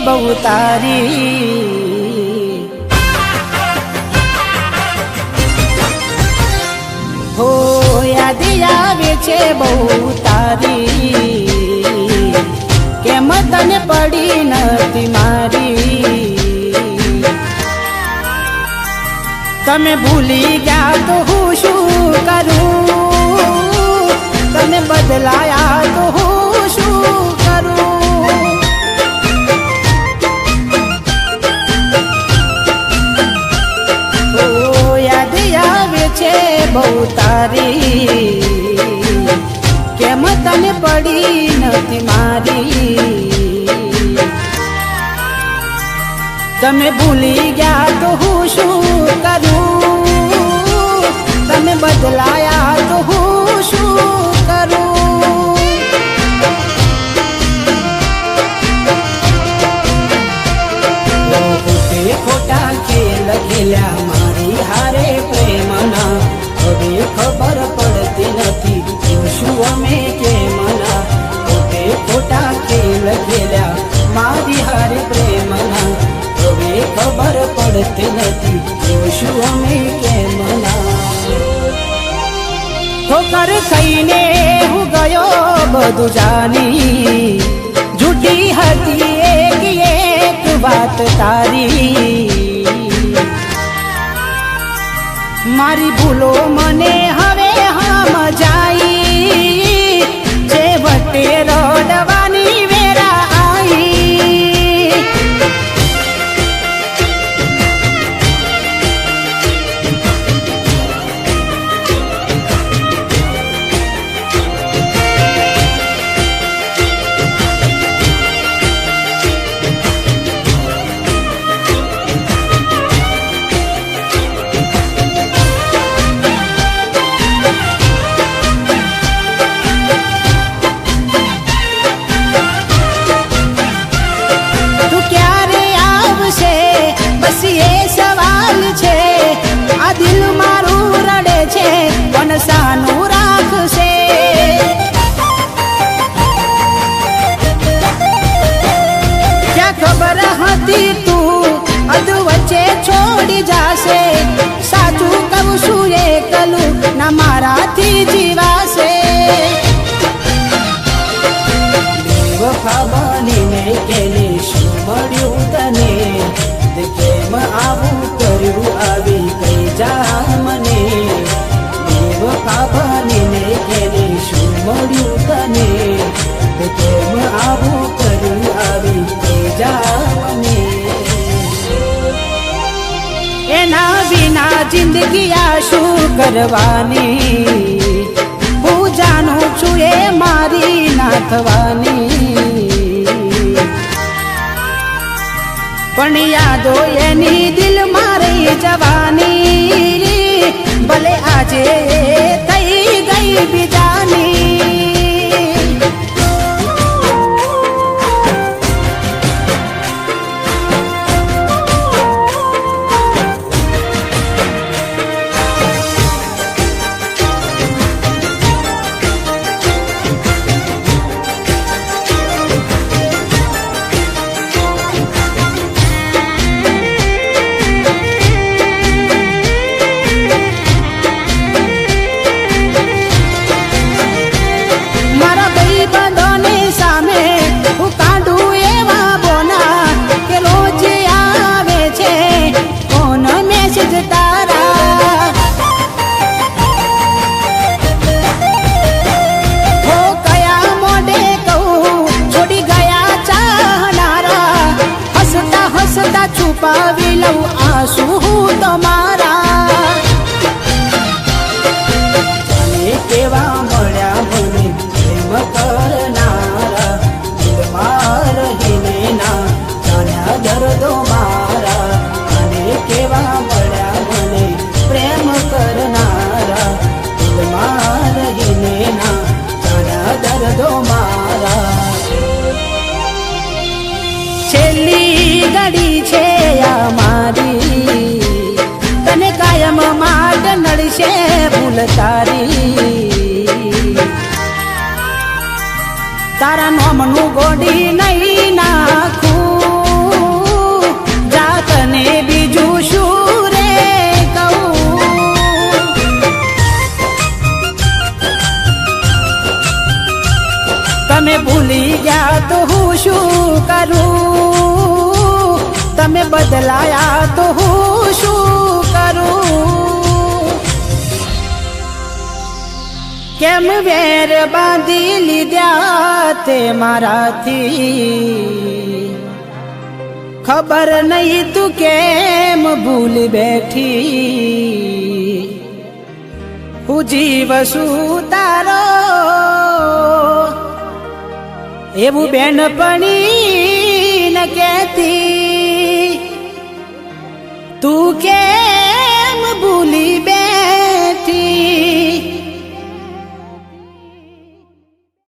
બહુ તારી હો યાદ આવે છે બહુ તારી કેમ તને પડી નથી મારી તમે ભૂલી ગયા તો હું શું કરું તમે બદલાયા તો હું શું કરું ઓ યાદ આવે છે બહુ તારી કેમ તને પડી નથી મારી તમે ભૂલી ગયા તો હું શું કરું તમે બદલાયા તો હું શું કરું ખોટા ખેલ ખેલ્યા મારી હારે પ્રેમના હવે ખબર પડતી નથી શું અમે કેમના ખોટા ખેલ ખેલ્યા મારી હારે પ્રેમના હવે ખબર પડતી નથી શું અમે કેમના ઠોકર ખાઈને હું ગયો બધું જાની જૂઠી હતી એક વાત તારી મારી ભૂલો મને હવે સમજાઈ જે વટે રડવાની વેરા આવી સાનું રાખશે ક્યાં ખબર હતી તું અધ વચ્ચે છોડી જાશે સાચું કહું છું એકલું ના મારાથી જીવાશે વફા બનીને કેને શું મળ્યું તને કેમ આવું કર્યું આવી કઈ જા મને બનીને કેને શું મળ્યું તને કેમ આવું કર્યું આવી તે જાને એના વિના જિંદગી આ શું કરવાની હું જાણું છું એ મારી ના થવાની પણ યાદો એની દિલ મારી જવાની ભલે આજે થઈ ગઈ બીજાની છુપાવી લઉં આંસુ તમારા જાને કેવા મળ્યા મને પ્રેમ કરનારા દિલમાં રહીને ના જાણ્યા દર્દો મારા જાને કેવા મળ્યા મને પ્રેમ કરનારા દિલમાં રહીને ના જાણ્યા દર્દો મારા છેલ્લી ઘડી છે આ મારી તને કાયમ માર્ગ નડશે ભૂલ તારી તારા નોમનું ગોડી નહીં નાખું શું કરું તમે બદલાયા તો હું શું કરું કેમ વેર બાંધી લીધા તે મારાથી ખબર નહીં તું કેમ ભૂલ બેઠી હું જીવ શું તારો એવું બેનપણી ન કહેતી તું કે